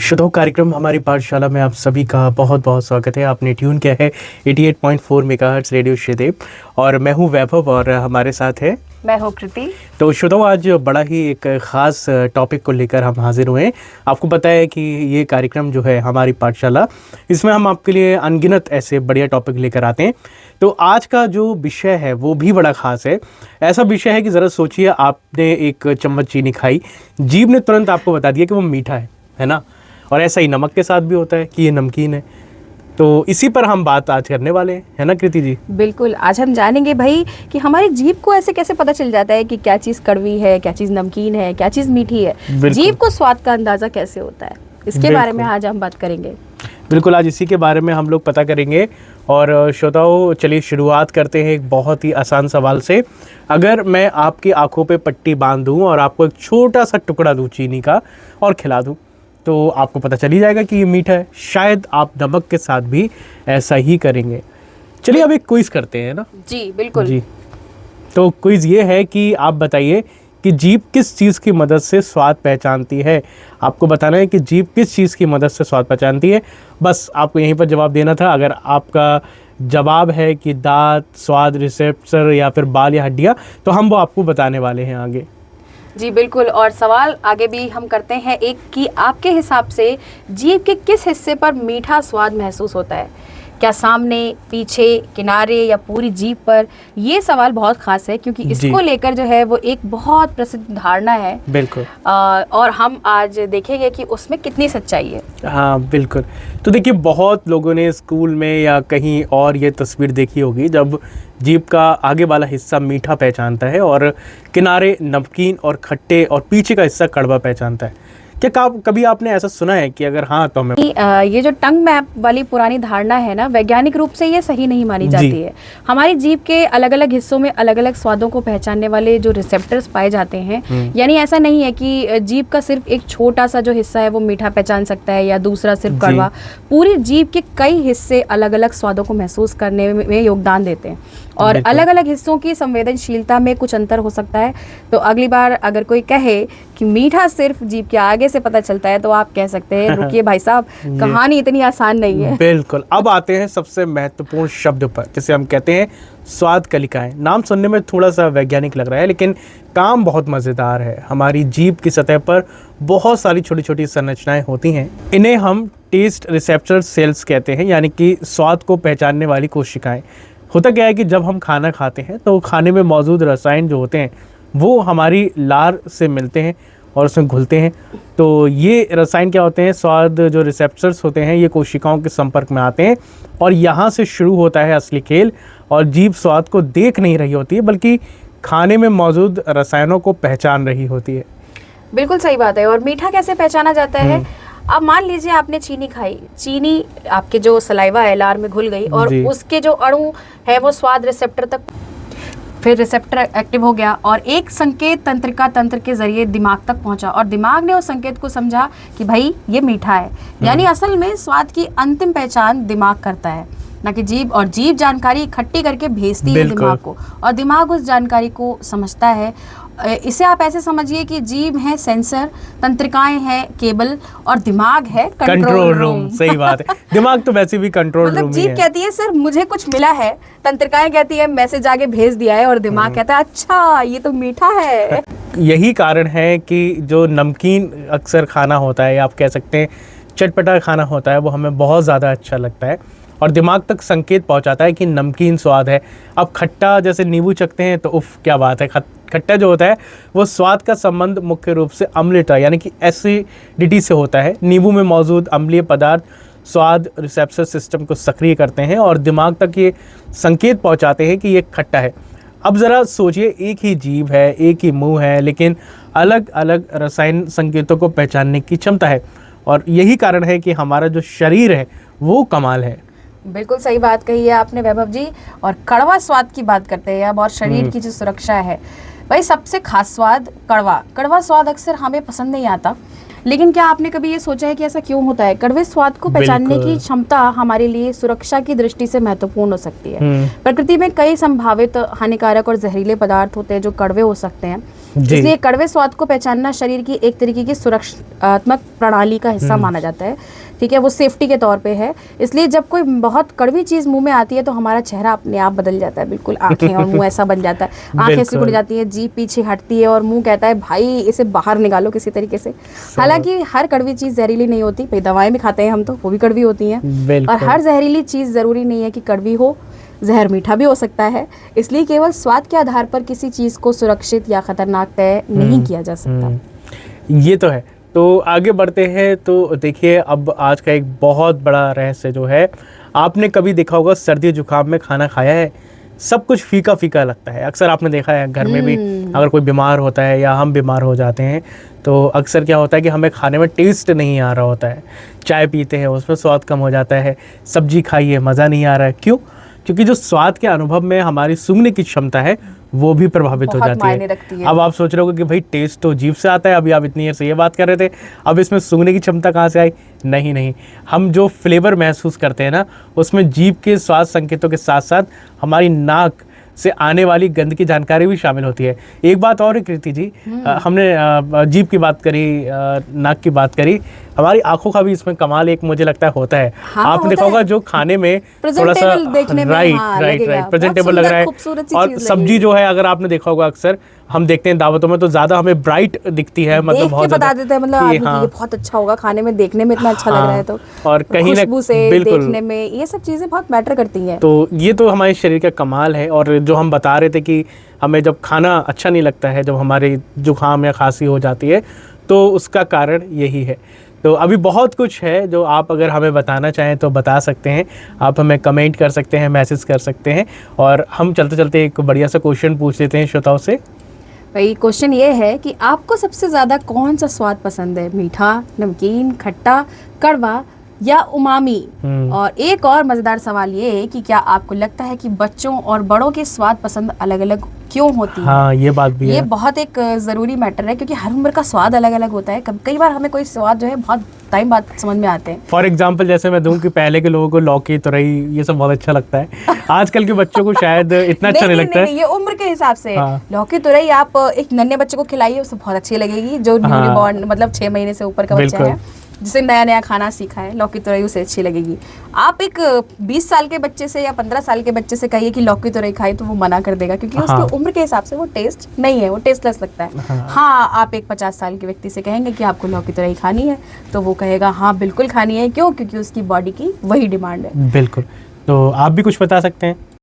शुद्धो कार्यक्रम हमारी पाठशाला में आप सभी का बहुत बहुत स्वागत है। आपने ट्यून किया है 88.4 मेगाहर्ट्ज़ रेडियो श्रीदेव और मैं हूं वैभव और हमारे साथ है मैं हूं कृति। तो शुद्धो आज बड़ा ही एक ख़ास टॉपिक को लेकर हम हाजिर हुए हैं। आपको पता है कि ये कार्यक्रम जो है हमारी पाठशाला, इसमें हम आपके लिए अनगिनत ऐसे बढ़िया टॉपिक लेकर आते हैं। तो आज का जो विषय है वो भी बड़ा ख़ास है। ऐसा विषय है कि ज़रा सोचिए, आपने एक चम्मच चीनी खाई, जीभ ने तुरंत आपको बता दिया कि वो मीठा है ना। और ऐसा ही नमक के साथ भी होता है कि ये नमकीन है। तो इसी पर हम बात आज करने वाले हैं, है ना कृति जी? बिल्कुल, आज हम जानेंगे भाई कि हमारी जीभ को ऐसे कैसे पता चल जाता है कि क्या चीज़ कड़वी है, क्या चीज़ नमकीन है, क्या चीज़ मीठी है। जीभ को स्वाद का अंदाज़ा कैसे होता है, इसके बारे में आज हम बात करेंगे। बिल्कुल, आज इसी के बारे में हम लोग पता करेंगे। और श्रोताओं, चलिए शुरुआत करते हैं एक बहुत ही आसान सवाल से। अगर मैं आपकी आंखों पे पट्टी बांध दूं और आपको एक छोटा सा टुकड़ा दूं चीनी का और खिला दूं, तो आपको पता चल ही जाएगा कि ये मीठा है। शायद आप नमक के साथ भी ऐसा ही करेंगे। चलिए अब एक क्विज करते हैं ना। जी बिल्कुल जी। तो क्विज ये है कि आप बताइए कि जीभ किस चीज़ की मदद से स्वाद पहचानती है। आपको बताना है कि जीभ किस चीज़ की मदद से स्वाद पहचानती है। बस आपको यहीं पर जवाब देना था। अगर आपका जवाब है कि दांत, स्वाद रिसेप्टर या फिर बाल या हड्डियाँ, तो हम वो आपको बताने वाले हैं आगे। जी बिल्कुल। और सवाल आगे भी हम करते हैं एक कि आपके हिसाब से जीभ के किस हिस्से पर मीठा स्वाद महसूस होता है? क्या सामने, पीछे, किनारे या पूरी जीभ पर? ये सवाल बहुत खास है क्योंकि इसको लेकर जो है वो एक बहुत प्रसिद्ध धारणा है। बिल्कुल। और हम आज देखेंगे कि उसमें कितनी सच्चाई है। हाँ बिल्कुल। तो देखिए, बहुत लोगों ने स्कूल में या कहीं और ये तस्वीर देखी होगी जब जीभ का आगे वाला हिस्सा मीठा पहचानता है और किनारे नमकीन और खट्टे और पीछे का हिस्सा कड़वा पहचानता है। क्या कभी आपने ऐसा सुना है कि अगर हाँ तो हमें ये जो टंग मैप वाली पुरानी धारणा है ना, वैज्ञानिक रूप से ये सही नहीं मानी जाती है। हमारी जीभ के अलग अलग हिस्सों में अलग अलग स्वादों को पहचानने वाले जो रिसेप्टर्स पाए जाते हैं, यानी ऐसा नहीं है कि जीभ का सिर्फ एक छोटा सा जो हिस्सा है वो मीठा पहचान सकता है या दूसरा सिर्फ कड़वा। पूरी जीभ के कई हिस्से अलग अलग स्वादों को महसूस करने में योगदान देते हैं और अलग अलग हिस्सों की संवेदनशीलता में कुछ अंतर हो सकता है। तो अगली बार अगर कोई कहे कि मीठा सिर्फ जीभ के आगे से पता चलता है तो आप कह सकते हैं रुकिए भाई साहब, कहानी इतनी आसान नहीं है। बिल्कुल। अब आते हैं सबसे महत्वपूर्ण शब्द पर, जिसे हम कहते हैं स्वाद कलिकाएं। नाम सुनने में थोड़ा सा वैज्ञानिक लग रहा है लेकिन काम बहुत मज़ेदार है। हमारी जीभ की सतह पर बहुत सारी छोटी छोटी संरचनाएं होती हैं। इन्हें हम टेस्ट रिसेप्टर सेल्स कहते हैं, यानी कि स्वाद को पहचानने वाली कोशिकाएं। होता क्या है कि जब हम खाना खाते हैं तो खाने में मौजूद रसायन जो होते हैं वो हमारी लार से मिलते हैं और उसमें घुलते हैं। तो ये रसायन क्या होते हैं, स्वाद जो रिसेप्टर्स होते हैं ये कोशिकाओं के संपर्क में आते हैं और यहाँ से शुरू होता है असली खेल। और जीभ स्वाद को देख नहीं रही होती है बल्कि खाने में मौजूद रसायनों को पहचान रही होती है। बिल्कुल सही बात है। और मीठा कैसे पहचाना जाता है? अब मान लीजिए आपने चीनी खाई, चीनी आपके जो सलाइवा है लार में घुल गई और उसके जो अणु है वो स्वाद रिसेप्टर तक, फिर रिसेप्टर एक्टिव हो गया और एक संकेत तंत्रिका तंत्र के जरिए दिमाग तक पहुंचा और दिमाग ने उस संकेत को समझा कि भाई ये मीठा है। यानी असल में स्वाद की अंतिम पहचान दिमाग करता है, ना कि जीभ। और जीभ जानकारी इकट्ठी करके भेजती है दिमाग को और दिमाग उस जानकारी को समझता है। इसे आप ऐसे समझिए कि जीभ है सेंसर, तंत्रिकाएं हैं केबल और दिमाग है कंट्रोल रूम। सही बात है। दिमाग तो वैसे भी कंट्रोल रूम ही है। जीभ कहती है सर मुझे कुछ मिला है, तंत्रिकाएं कहती है मैसेज आगे भेज दिया है और दिमाग कहता है अच्छा ये तो मीठा है। यही कारण है कि जो नमकीन अक्सर खाना होता है या आप कह सकते हैं चटपटा खाना होता है वो हमें बहुत ज़्यादा अच्छा लगता है और दिमाग तक संकेत पहुंचाता है कि नमकीन स्वाद है। अब खट्टा जैसे नींबू चखते हैं तो उफ क्या बात है। खट्टा जो होता है वो स्वाद का संबंध मुख्य रूप से अम्लता यानी कि एसिडिटी से होता है। नींबू में मौजूद अम्लीय पदार्थ स्वाद रिसेप्टर सिस्टम को सक्रिय करते हैं और दिमाग तक ये संकेत पहुंचाते हैं कि ये खट्टा है। अब ज़रा सोचिए, एक ही जीभ है, एक ही मुंह है, लेकिन अलग अलग रसायन संकेतों को पहचानने की क्षमता है और यही कारण है कि हमारा जो शरीर है वो कमाल है। बिल्कुल सही बात कही है आपने वैभव जी। और कड़वा स्वाद की बात करते हैं अब, और शरीर की जो सुरक्षा है भाई, सबसे खास स्वाद कड़वा स्वाद अक्सर हमें पसंद नहीं आता लेकिन क्या आपने कभी ये सोचा है कि ऐसा क्यों होता है? कड़वे स्वाद को पहचानने की क्षमता हमारे लिए सुरक्षा की दृष्टि से महत्वपूर्ण हो सकती है। प्रकृति में कई संभावित हानिकारक और जहरीले पदार्थ होते हैं जो कड़वे हो सकते हैं, इसलिए कड़वे स्वाद को पहचानना शरीर की एक तरीके की सुरक्षात्मक प्रणाली का हिस्सा माना जाता है। ठीक है, वो सेफ्टी के तौर पे है। इसलिए जब कोई बहुत कड़वी चीज मुंह में आती है तो हमारा चेहरा अपने आप बदल जाता है, बिल्कुल आंखें और मुंह ऐसा बन जाता है, आंखें सिकुड़ जाती है, जीभ पीछे हटती है और मुंह कहता है भाई इसे बाहर निकालो किसी तरीके से। हालांकि हर कड़वी चीज जहरीली नहीं होती, भाई दवाएं भी खाते हैं हम तो वो भी कड़वी होती हैं, और हर जहरीली चीज जरूरी नहीं है कि कड़वी हो, जहर मीठा भी हो सकता है। इसलिए केवल स्वाद के आधार पर किसी चीज को सुरक्षित या खतरनाक तय नहीं किया जा सकता। ये तो है। तो आगे बढ़ते हैं। तो देखिए, अब आज का एक बहुत बड़ा रहस्य जो है, आपने कभी देखा होगा सर्दी जुकाम में खाना खाया है, सब कुछ फीका फीका लगता है। अक्सर आपने देखा है घर में भी, अगर कोई बीमार होता है या हम बीमार हो जाते हैं तो अक्सर क्या होता है कि हमें खाने में टेस्ट नहीं आ रहा होता है। चाय पीते हैं उसमें स्वाद कम हो जाता है, सब्जी खाइए मज़ा नहीं आ रहा है। क्यों? क्योंकि जो स्वाद के अनुभव में हमारी सूंघने की क्षमता है वो भी प्रभावित हो जाती है। अब आप सोच रहे हो कि भाई टेस्ट तो जीभ से आता है, अभी आप इतनी देर से ये बात कर रहे थे, अब इसमें सूंघने की क्षमता कहाँ से आई? नहीं, हम जो फ्लेवर महसूस करते हैं ना, उसमें जीभ के स्वाद संकेतों के साथ साथ हमारी नाक से आने वाली गंध की जानकारी भी शामिल होती है। एक बात और है कृति जी, हमने जीभ की बात करी, नाक की बात करी, हमारी आंखों का भी इसमें कमाल एक मुझे लगता है होता है। आपने देखा होगा जो खाने में थोड़ा सा राइट प्रेजेंटेबल लग रहा है, और सब्जी जो है अगर आपने देखा होगा अक्सर हम देखते हैं दावतों में तो ज्यादा हमें ब्राइट दिखती है, मतलब बहुत बता देते हैं, मतलब ये बहुत अच्छा होगा खाने में, देखने में इतना अच्छा लग रहा है, तो और कहीं ना खुशबू से देखने में ये सब चीजें बहुत मैटर करती हैं। तो ये तो हमारे शरीर का कमाल है। और जो हम बता रहे थे कि हमें जब खाना अच्छा नहीं लगता है, जब हमारी जुकाम या खांसी हो जाती है, तो उसका कारण यही है। तो अभी बहुत कुछ है जो आप अगर हमें बताना चाहें तो बता सकते हैं, आप हमें कमेंट कर सकते हैं, मैसेज कर सकते हैं, और हम चलते चलते एक बढ़िया सा क्वेश्चन पूछ लेते हैं श्रोताओं से। भाई क्वेश्चन ये है कि आपको सबसे ज़्यादा कौन सा स्वाद पसंद है? मीठा, नमकीन, खट्टा, कड़वा या उमामी? और एक और मज़ेदार सवाल ये है कि क्या आपको लगता है कि बच्चों और बड़ों के स्वाद पसंद अलग अलग क्यों होती है? हाँ, ये बात भी है। ये बहुत एक ज़रूरी मैटर है, क्योंकि हर उम्र का स्वाद अलग अलग होता है। कई बार हमें कोई स्वाद जो है बहुत टाइम बाद समझ में आते हैं। फॉर एग्जाम्पल जैसे मैं दूं कि पहले के लोगों को लौकी, तुरई ये सब बहुत अच्छा लगता है, आजकल के बच्चों को शायद इतना अच्छा नहीं लगता है। ये उम्र के हिसाब से लौकी तुरई आप एक नन्हे बच्चे को खिलाइए, उसे बहुत अच्छी लगेगी। जो न्यूली बॉर्न मतलब 6 महीने से ऊपर का बच्चा है, जिसे नया नया खाना सीखा है, लौकी तुरई उसे अच्छी लगेगी। आप एक 20 साल के बच्चे से या 15 साल के बच्चे से कहिए कि लौकी तुरई खाए तो वो मना कर देगा, क्योंकि उसकी उम्र के हिसाब से वो टेस्ट नहीं है, वो टेस्टलेस लगता है। हाँ, आप एक 50 साल के व्यक्ति से कहेंगे कि आपको लौकी तुरई खानी है तो वो कहेगा हाँ बिल्कुल खानी है। क्यों? क्योंकि उसकी बॉडी की वही डिमांड है। बिल्कुल। तो आप भी कुछ बता सकते हैं।